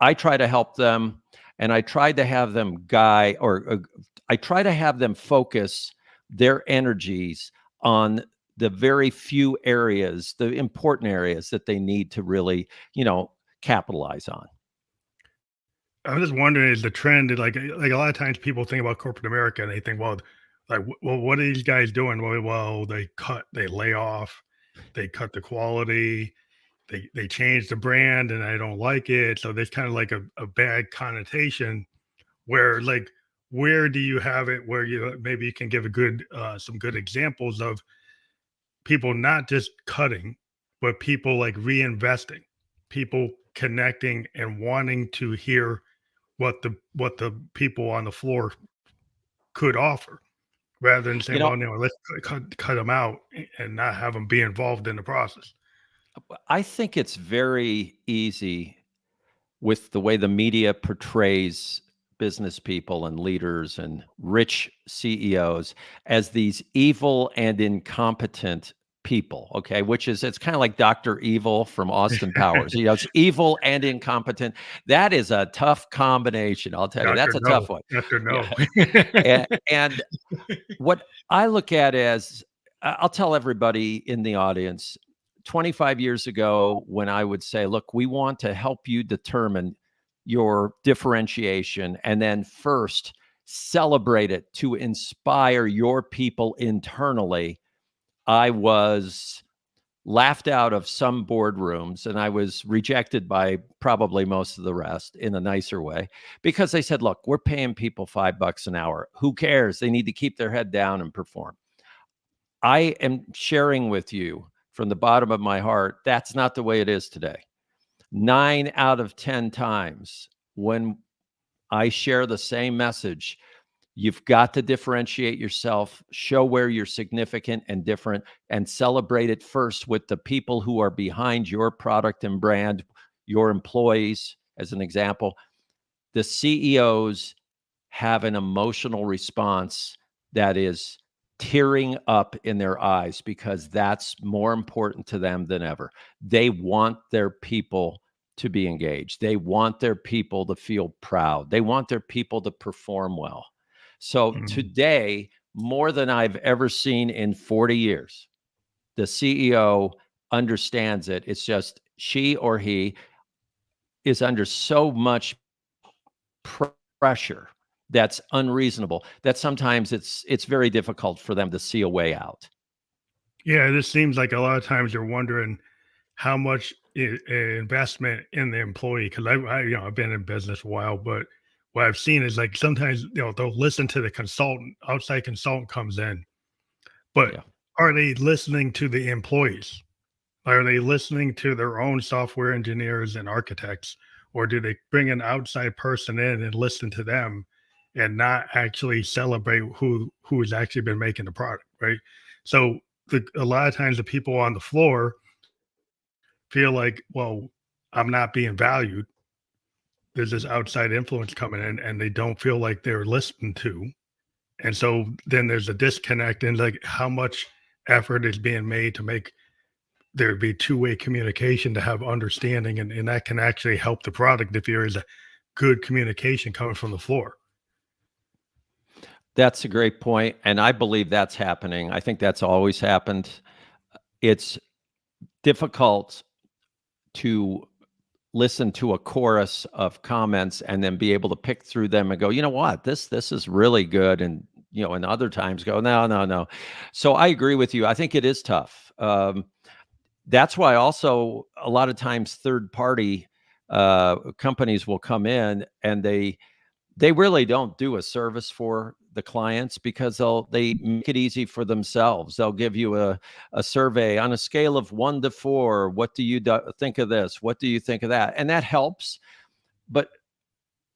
I try to help them, and I try to have them I try to have them focus their energies on the very few areas, the important areas that they need to really, capitalize on. I'm just wondering, is the trend like a lot of times people think about corporate America and they think, well, well, what are these guys doing? Well, they lay off, they cut the quality, they change the brand, and I don't like it. So there's kind of like a bad connotation where where do you have it where maybe you can give a good some good examples of people not just cutting, but people like reinvesting, people connecting and wanting to hear what the people on the floor could offer, rather than You saying, know, "Well, no, let's cut them out and not have them be involved in the process." I think it's very easy with the way the media portrays business people and leaders and rich CEOs as these evil and incompetent people, okay, which is it's kind of like Dr. Evil from Austin Powers. It's evil and incompetent. That is a tough combination, I'll tell you. That's Doctor a No, tough one. Doctor No. Yeah. And what I look at as I'll tell everybody in the audience 25 years ago, when I would say, look, we want to help you determine your differentiation and then first celebrate it to inspire your people internally, I was laughed out of some boardrooms and I was rejected by probably most of the rest in a nicer way because they said, look, we're paying people $5 an hour. Who cares? They need to keep their head down and perform. I am sharing with you from the bottom of my heart, that's not the way it is today. 9 out of 10 times when I share the same message, you've got to differentiate yourself, show where you're significant and different, and celebrate it first with the people who are behind your product and brand, your employees, as an example. The CEOs have an emotional response that is tearing up in their eyes because that's more important to them than ever. They want their people to be engaged. They want their people to feel proud. They want their people to perform well. So Mhm. today, more than I've ever seen in 40 years, the CEO understands it. It's just she or he is under so much pressure that's unreasonable that sometimes it's very difficult for them to see a way out. Yeah, this seems like a lot of times you're wondering how much investment in the employee, because I've been in business a while, but what I've seen is like sometimes they'll listen to the consultant, outside consultant comes in, but Yeah. are they listening to the employees? Are they listening to their own software engineers and architects, or do they bring an outside person in and listen to them and not actually celebrate who's actually been making the product, right? So a lot of times the people on the floor feel like, well, I'm not being valued. There's this outside influence coming in, and they don't feel like they're listened to. And so then there's a disconnect in like how much effort is being made to make there be two-way communication to have understanding, and that can actually help the product if there is a good communication coming from the floor. That's a great point, and I believe that's happening. I think that's always happened. It's difficult to listen to a chorus of comments and then be able to pick through them and go, you know what, this is really good, and and other times go, no, no, no. So I agree with you. I think it is tough. That's why also a lot of times third party companies will come in and They really don't do a service for the clients because they make it easy for themselves. They'll give you a survey on a scale of 1 to 4. What do you think of this? What do you think of that? And that helps. But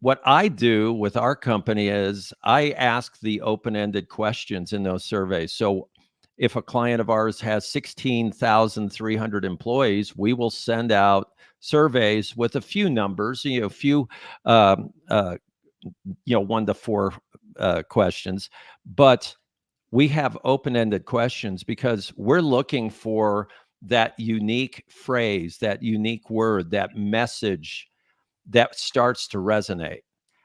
what I do with our company is I ask the open-ended questions in those surveys. So if a client of ours has 16,300 employees, we will send out surveys with a few numbers, a few um, uh, 1 to 4 questions, but we have open-ended questions because we're looking for that unique phrase, that unique word, that message that starts to resonate.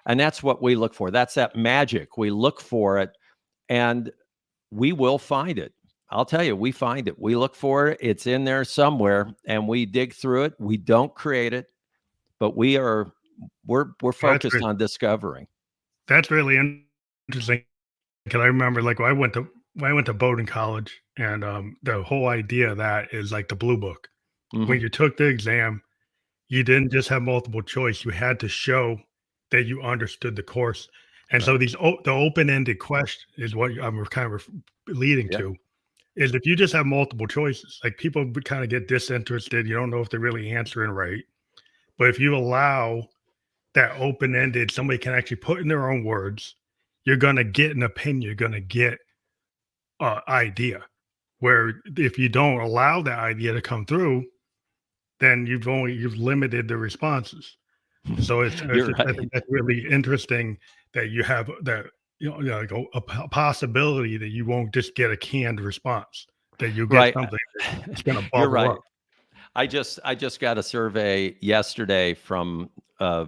And that's what we look for. That's that magic. We look for it and we will find it. I'll tell you, we find it. We look for it. It's in there somewhere and we dig through it. We don't create it, but we're That's focused re- on discovering. that's really interesting. Because I remember, like, when I went to Bowdoin College, and the whole idea of that is like the blue book. When Mhm. you took the exam, you didn't just have multiple choice. You had to show that you understood the course. And Right. so the open-ended question is what I'm kind of leading Yeah. to, is if you just have multiple choices, like people kind of get disinterested. You don't know if they're really answering right. But if you allow that open-ended, somebody can actually put in their own words, you're gonna get an opinion, you're gonna get idea. Where if you don't allow that idea to come through, then you've limited the responses. So it's You're just, I right. think that's really interesting that you have that, like a possibility that you won't just get a canned response, that you get Right. something that's going to You're bubble right. up. I just got a survey yesterday from uh,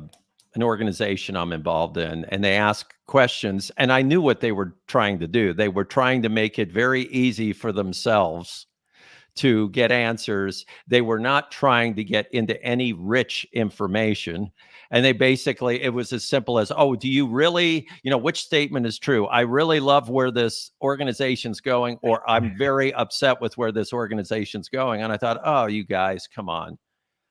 an organization I'm involved in, and they ask questions, and I knew what they were trying to do. They were trying to make it very easy for themselves to get answers. They were not trying to get into any rich information. And they basically, it was as simple as, oh, do you really, which statement is true? I really love where this organization's going, or I'm very upset with where this organization's going. And I thought, oh, you guys, come on.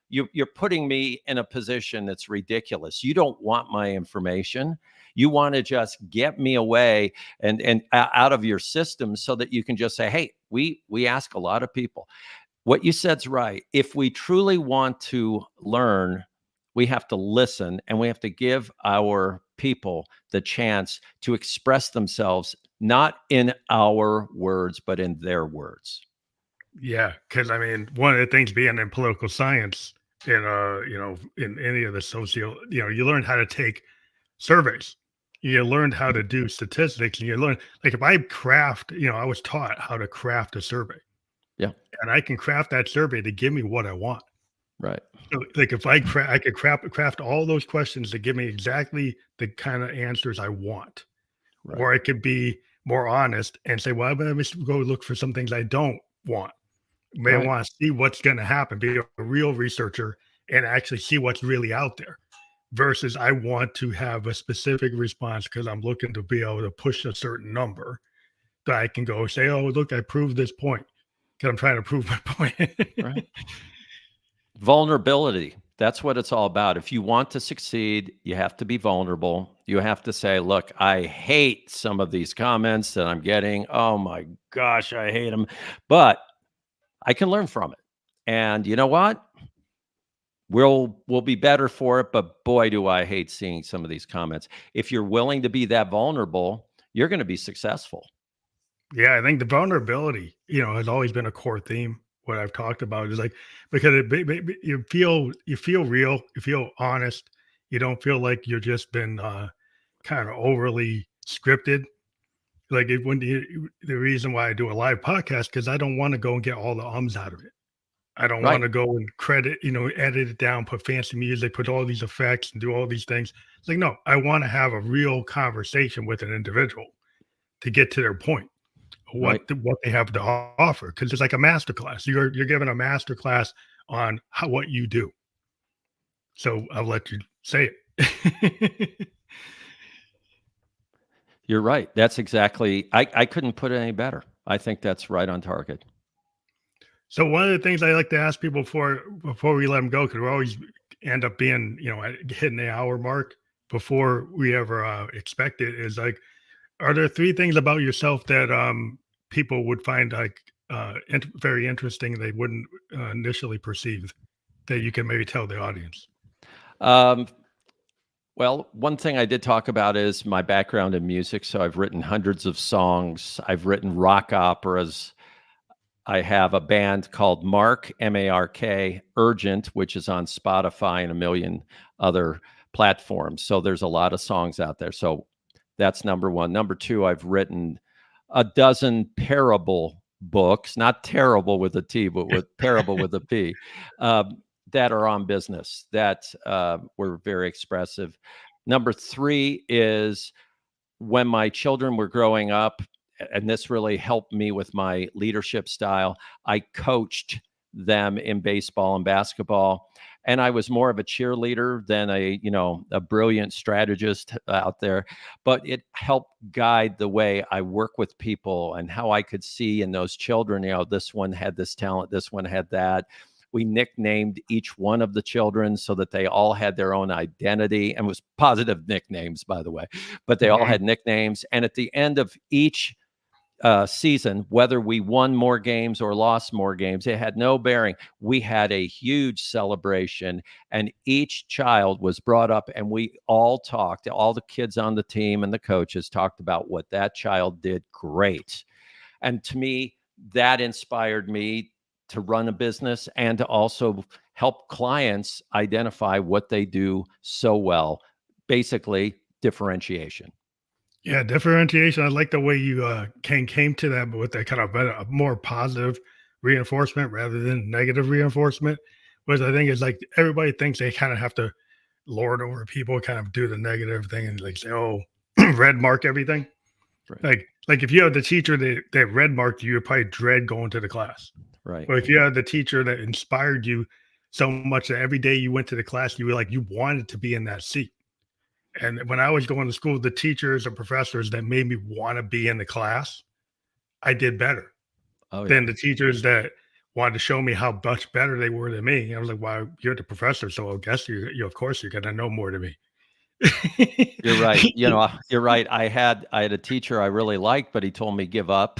You're putting me in a position that's ridiculous. You don't want my information. You want to just get me away and out of your system so that you can just say, hey, we ask a lot of people. What you said's right. If we truly want to learn, we have to listen and we have to give our people the chance to express themselves, not in our words, but in their words. Yeah, because I mean, one of the things being in political science, in any of the you learn how to take surveys. You learned how to do statistics, and you learn, like, if I craft, I was taught how to craft a survey, Yeah, and I can craft that survey to give me what I want. right, So, like, if I could craft all those questions to give me exactly the kind of answers I want, right, or I could be more honest and say, well, let me go look for some things I don't want. May right. want to see what's going to happen, be a real researcher, and actually see what's really out there. Versus, I want to have a specific response because I'm looking to be able to push a certain number that I can go say, oh, look, I proved this point because I'm trying to prove my point. Right. Vulnerability. That's what it's all about. If you want to succeed, you have to be vulnerable. You have to say, look, I hate some of these comments that I'm getting. Oh my gosh, I hate them. But I can learn from it. And you know what? We'll be better for it, but boy, do I hate seeing some of these comments. If you're willing to be that vulnerable, you're going to be successful. Yeah, I think the vulnerability, has always been a core theme. What I've talked about is like, because you feel real, you feel honest, you don't feel like you're just been kind of overly scripted. Like, the reason why I do a live podcast, because I don't want to go and get all the ums out of it. I don't want Right. to go and edit it down, put fancy music, put all these effects, and do all these things. It's like, no, I want to have a real conversation with an individual to get to their point, Right. what they have to offer, because it's like a master class. You're given a master class on what you do. So I'll let you say it. You're right. That's exactly, I couldn't put it any better. I think that's right on target. So one of the things I like to ask people before we let them go, because we always end up being, hitting the hour mark. before we ever expect it is like, are there three things about yourself that people would find like very interesting they wouldn't initially perceive that you can maybe tell the audience? Um, well, one thing I did talk about is my background in music. So I've written hundreds of songs. I've written rock operas. I have a band called Mark, M-A-R-K, Urgent, which is on Spotify and a million other platforms. So there's a lot of songs out there. So that's number one. Number two, I've written a dozen parable books, not terrible with a T, but with parable with a P, that are on business that were very expressive. Number three is when my children were growing up, and this really helped me with my leadership style, I coached them in baseball and basketball. And I was more of a cheerleader than a brilliant strategist out there, but it helped guide the way I work with people and how I could see in those children, this one had this talent, this one had that. We nicknamed each one of the children so that they all had their own identity, and it was positive nicknames, by the way, but they all Mhm. had nicknames. And at the end of each season, whether we won more games or lost more games, it had no bearing. We had a huge celebration, and each child was brought up, and we all talked. All the kids on the team and the coaches talked about what that child did great. And to me, that inspired me to run a business and to also help clients identify what they do so well. Basically, differentiation. Yeah, differentiation. I like the way you came to that, but with that kind of a more positive reinforcement rather than negative reinforcement. Which I think is like everybody thinks they kind of have to lord over people, kind of do the negative thing and like say, "Oh, red mark everything." Right. Like if you have the teacher that red marked you, you probably dread going to the class. Right. But if you had the teacher that inspired you so much that every day you went to the class, you were like you wanted to be in that seat. And when I was going to school, the teachers and professors that made me want to be in the class, I did better Oh, yeah. than the teachers that wanted to show me how much better they were than me. I was like, "Well, you're the professor, so I guess you of course you're gonna know more than me." You're right. You're right. I had a teacher I really liked, but he told me, give up.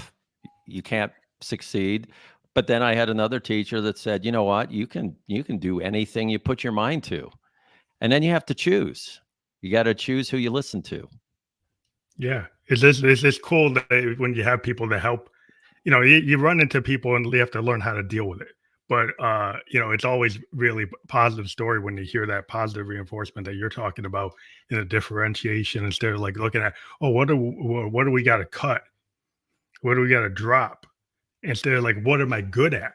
You can't succeed. But then I had another teacher that said, you know what? You can do anything you put your mind to. And then you have to choose. You got to choose who you listen to. Yeah, it's this cool that when you have people to help, you run into people and you have to learn how to deal with it. But it's always really positive story when you hear that positive reinforcement that you're talking about in a differentiation instead of like looking at, oh, what do we got to cut? What do we got to drop? Instead of like, what am I good at?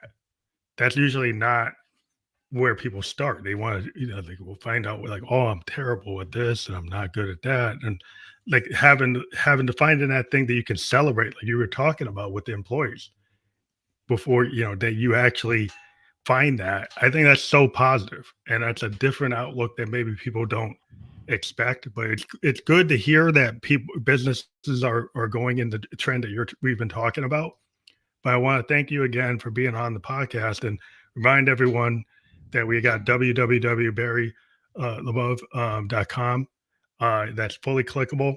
That's usually not where people start. They want to, like we'll find out like, oh, I'm terrible at this and I'm not good at that. And like having to find in that thing that you can celebrate, like you were talking about with the employees before, that you actually find that. I think that's so positive, and that's a different outlook that maybe people don't expect. But it's good to hear that businesses are going in the trend that we've been talking about. But I want to thank you again for being on the podcast and remind everyone that we got www.barrylabov.com. That's fully clickable.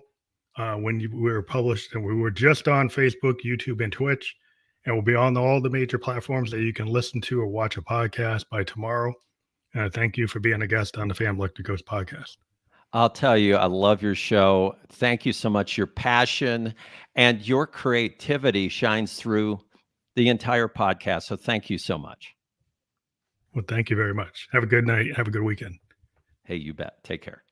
When we were published, and we were just on Facebook, YouTube, and Twitch, and we'll be on all the major platforms that you can listen to or watch a podcast by tomorrow. And thank you for being a guest on the Family Electric Ghost podcast. I'll tell you, I love your show. Thank you so much. Your passion and your creativity shines through the entire podcast. So thank you so much. Well, thank you very much. Have a good night. Have a good weekend. Hey, you bet. Take care.